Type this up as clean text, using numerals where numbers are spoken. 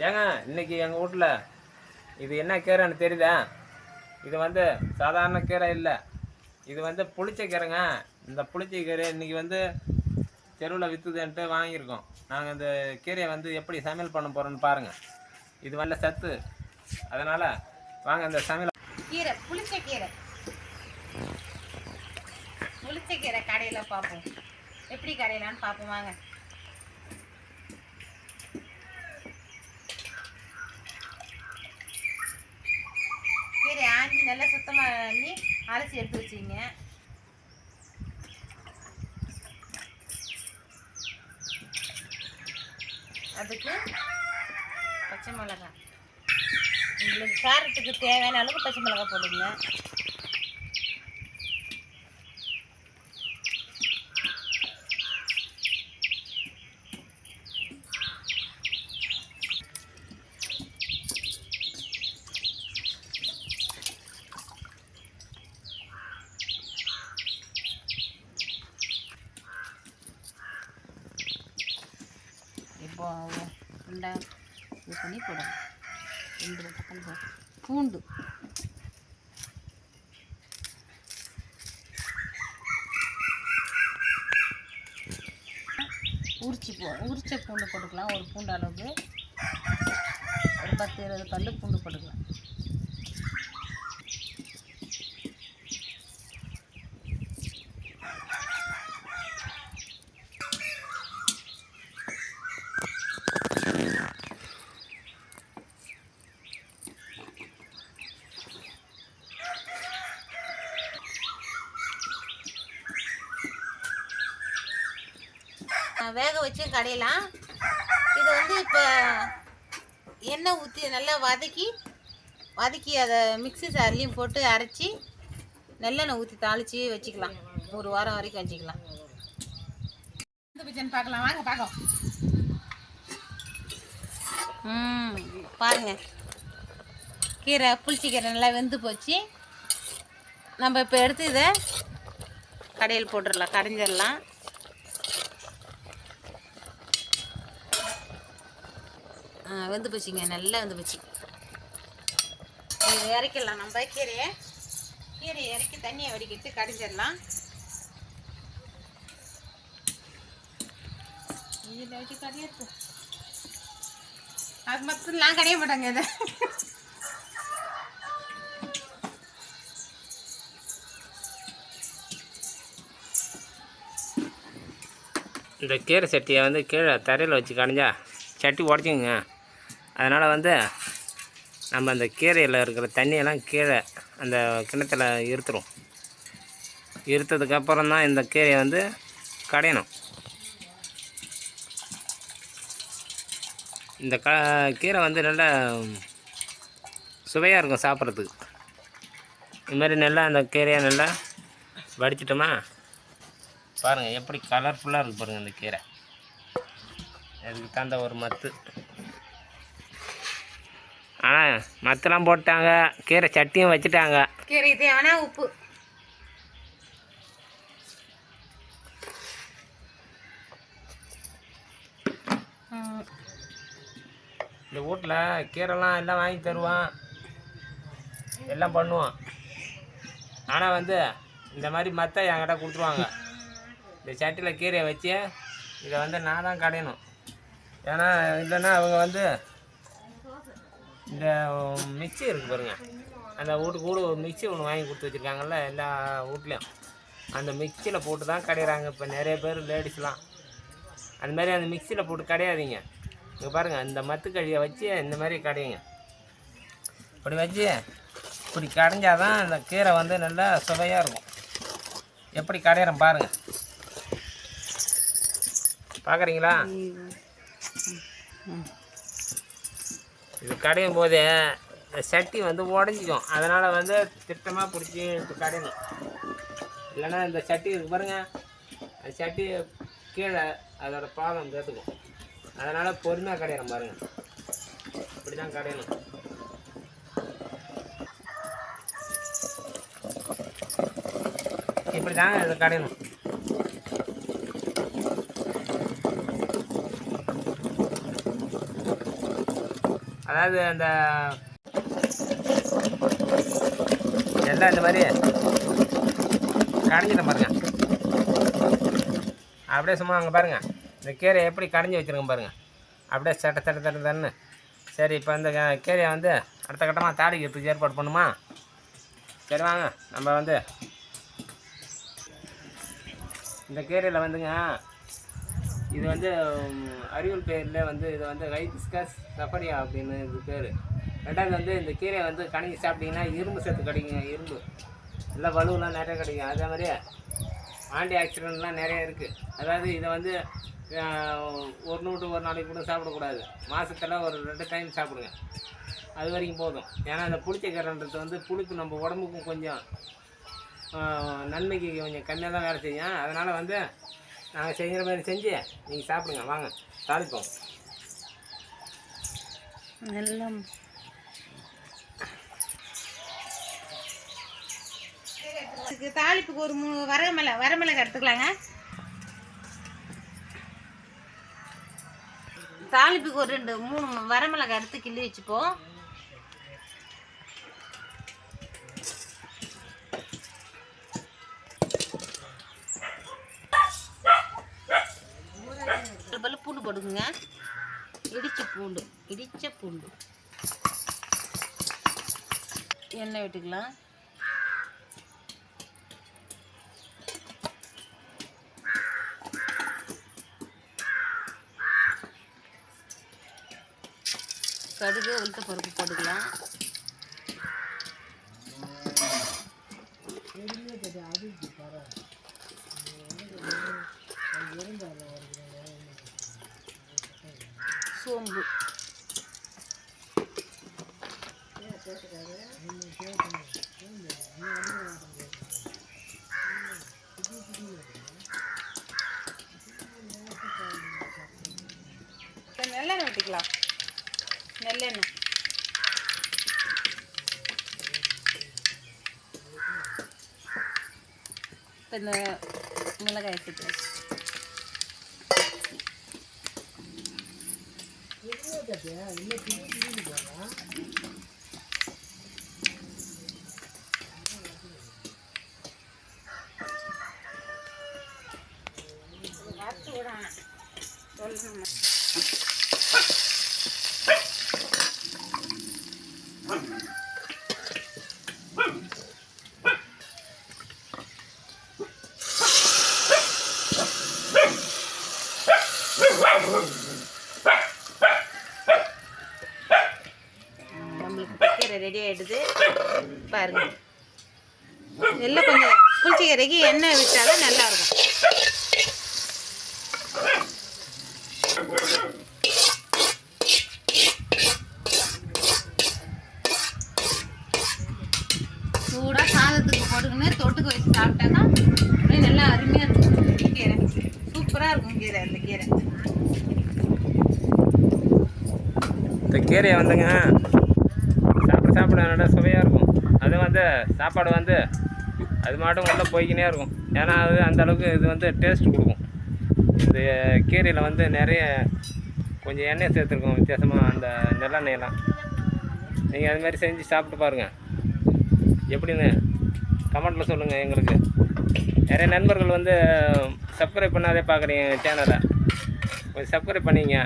ஏங்க இன்னைக்கு எங்கள் வீட்டில் இது என்ன கீரைன்னு தெரியுதா? இது வந்து சாதாரண கீரை இல்லை, இது வந்து புளிச்ச கீரைங்க. இந்த புளிச்ச கீரை இன்றைக்கி வந்து தெருவில் விற்றுதுன்ட்டு வாங்கியிருக்கோம். நாங்கள் இந்த கீரையை வந்து எப்படி சமையல் பண்ண போகிறோன்னு பாருங்கள். இது நல்ல சத்து, அதனால் வாங்க இந்த சமையல். கீரை புளிச்ச கீரை கடையில் பார்ப்போம், எப்படி கடையிலான்னு பார்ப்போம் வாங்க. கீரை ஆஞ்சி நல்லா சுத்தமாக பண்ணி அரைச்சி எடுத்து வச்சிங்க. அதுக்கு பச்சை மிளகாய், உங்களுக்கு காரத்துக்கு தேவையான அளவுக்கு பச்சை மிளகாய் போடுங்க. இப்போ ரெண்டா இது பண்ணி போடணும். 2 பக்கம் பூண்டு, உரிச்ச பூண்டு போட்டுக்கலாம். ஒரு பூண்டு அளவுக்கு ஒரு 10-20 பல்லு பூண்டு போட்டுக்கலாம். வேக வச்சு கடையலாம். இது வந்து இப்போ எண்ணெய் ஊற்றி நல்லா வதக்கி அதை மிக்ஸி ஜார்லையும் போட்டு அரைச்சி நல்லெண்ணெய் ஊற்றி தாளித்து வச்சுக்கலாம். 1 வாரம் வரைக்கும் வச்சுக்கலாம். பார்க்கலாம் வாங்க பார்க்கலாம். பாருங்க, கீரை புளிச்சி கீரை நல்லா வெந்து போச்சு. நம்ம இப்போ எடுத்து இதை கடையில் போட்டுடலாம், கடைஞ்சிடலாம். வெந்து போச்சுங்க, நல்லா வெந்து போச்சு. இது இறக்கிடலாம். நம்ம கீரையை இறக்கி தண்ணியை வடிக்கிட்டு கடைஞ்சிடலாம். இதில் வச்சு கடையாது, அது மட்டும்லாம் கடைய மாட்டாங்க. இதை இந்த கீரை சட்டியை வந்து கீழே தரையில் வச்சு கடைஞ்சா சட்டி உடச்சிங்க. அதனால் வந்து நம்ம அந்த கீரையில் இருக்கிற தண்ணியெல்லாம் கீழே அந்த கிணத்துல இருத்துரும். இருத்ததுக்கப்புறம் தான் இந்த கீரையை வந்து கடையணும். இந்த கீரை வந்து நல்லா சுவையாக இருக்கும் சாப்பிட்றதுக்கு. இதுமாதிரி நல்லா அந்த கீரையை நல்லா வடிச்சிட்டோமா, பாருங்கள் எப்படி கலர்ஃபுல்லாக இருக்குது பாருங்கள் இந்த கீரை. அதுக்கு தகுந்த ஒரு மத்து. ஆனால் மத்தெல்லாம் போட்டாங்க, கீரை சட்டியும் வச்சுட்டாங்க. கீரை தேவையான உப்பு, இந்த வீட்டில் கீரைலாம் எல்லாம் வாங்கி தருவான், எல்லாம் பண்ணுவான். ஆனால் வந்து இந்த மாதிரி மற்ற என்கிட்ட கொடுத்துருவாங்க. இந்த சட்டியில் கீரையை வச்சு இதை வந்து நான் தான் கடையணும். ஏன்னா இல்லைன்னா அவங்க வந்து இந்த மிக்சி இருக்குது பாருங்கள், அந்த வீட்டுக்கு கூட ஒரு மிக்சி ஒன்று வாங்கி கொடுத்து வச்சுருக்காங்கல்ல எல்லா வீட்லேயும். அந்த மிக்சியில் போட்டு தான் கடையிறாங்க இப்போ நிறைய பேர் லேடிஸ்லாம். அதுமாதிரி அந்த மிக்சியில் போட்டு கடையாதீங்க. இங்கே பாருங்கள், இந்த மத்துக்கழியை வச்சு இந்த மாதிரி கடையுங்க. இப்படி வச்சு இப்படி கடைஞ்சாதான் அந்த கீரை வந்து நல்லா சுவையாக இருக்கும். எப்படி கடையிறோம் பாருங்கள், பார்க்குறீங்களா? இது கடையும் போதே இந்த சட்டி வந்து உடஞ்சிக்கும். அதனால் வந்து திட்டமாக பிடிச்சி கடையணும். இல்லைன்னா இந்த சட்டி இருக்கு பாருங்கள், அந்த சட்டி கீழே அதோடய பாதம் கேட்டுக்கும். அதனால் பொறுமையாக கடையிறோம் பாருங்கள், இப்படி தான் கடையணும். இப்படி தாங்க இதை கடையணும். அதாவது அந்த எல்லாம் இந்த மாதிரி கடைஞ்சிட்டேன் பாருங்கள். அப்படியே சும்மா அங்கே பாருங்கள் இந்த கீரையை எப்படி கடைஞ்சி வச்சுருங்க பாருங்கள். அப்படியே தட்டு. சரி, இப்போ இந்த கீரையை வந்து அடுத்த கட்டமாக தாளிக்கிறதுக்கு ஏற்பாடு பண்ணுமா? சரி வாங்க. நம்ம வந்து இந்த கீரையில் வந்துங்க, இது வந்து அறிவியல் பேரில் வந்து இது வந்து ஹைபிஸ்கஸ் சஃபரியா அப்படின்னு இது பேர். ரெண்டாவது வந்து இந்த கீரையை வந்து கணக்கி சாப்பிட்டிங்கன்னா இரும்பு சத்து கிடைக்குங்க. இரும்பு எல்லாம் வலுவெலாம் நிறைய கிடைக்கும். அதே மாதிரி ஆன்டி ஆக்சிடென்ட்லாம் நிறைய இருக்குது. அதாவது இதை வந்து ஒரு நாளைக்கு கூட சாப்பிடக்கூடாது. மாதத்தில் ஒரு 2 டைம் சாப்பிடுங்க. அது வரைக்கும் போதும். ஏன்னா அந்த புளிச்சக்கீரைன்றது வந்து புளிப்பு நம்ம உடம்புக்கும் கொஞ்சம் நன்மைக்கு கொஞ்சம் கம்மியாக தான் வேலை செய்யும். அதனால் வந்து நாங்கள் செய்கிற மாதிரி செஞ்சு நீங்கள் சாப்பிடுங்க. வாங்க தாளிப்போம். நல்லா தாளிப்புக்கு ஒரு 3 வரமிளகாய் எடுத்துக்கலாங்க. தாளிப்புக்கு ஒரு 2-3 வரமிளகாய் எடுத்து கிள்ளி வச்சுப்போம். பூண்டு போடுங்க. இடிச்ச பூண்டு எண்ணெய் விட்டுக்கலாம். கடுகு உளுத்த பருப்பு போட்டுக்கலாம். சோம்பு நல்லெண்ணெய் ஊற்றிக்கலாம். நல்லெண்ணெய் இப்போ இந்த மிளகாய் சேர்த்துக்கலாம். நம்மளுக்கு கீரை ரெடி ஆகிடுது பாருங்க. எல்லாம் கொஞ்சம் புளிச்சக்கீரைக்கு எண்ணெய் விட்டாலும் நல்லாயிருக்கும். சூடாக சாதத்துக்கு போட்டுக்கின்னு தொட்டுக்கு வச்சு சாப்பிட்டாக்கா அப்படியே நல்லா அருமையாக இருக்கும். கீரை சூப்பராக இருக்கும். கீரை அந்த கீரை இந்த கீரையை வந்துங்க சாப்பிட நல்லா சுவையாக இருக்கும். அது வந்து சாப்பாடு வந்து அது மட்டும் உள்ளே போய்க்கினே இருக்கும். ஏன்னா அது அந்தளவுக்கு இது வந்து டேஸ்ட் கொடுக்கும். இந்த கீரையில் வந்து நிறைய கொஞ்சம் எண்ணெய் சேர்த்துருக்கோம் வித்தியாசமாக, அந்த நல்லெண்ணெயெல்லாம். நீங்கள் அதுமாதிரி செஞ்சு சாப்பிட்டு பாருங்கள். எப்படின்னு கமெண்ட்டில் சொல்லுங்கள். எங்களுக்கு நிறைய நண்பர்கள் வந்து சப்ஸ்கிரைப் பண்ணாதே பார்க்குறீங்க சேனலை. கொஞ்சம் சப்ஸ்கிரைப் பண்ணிங்க.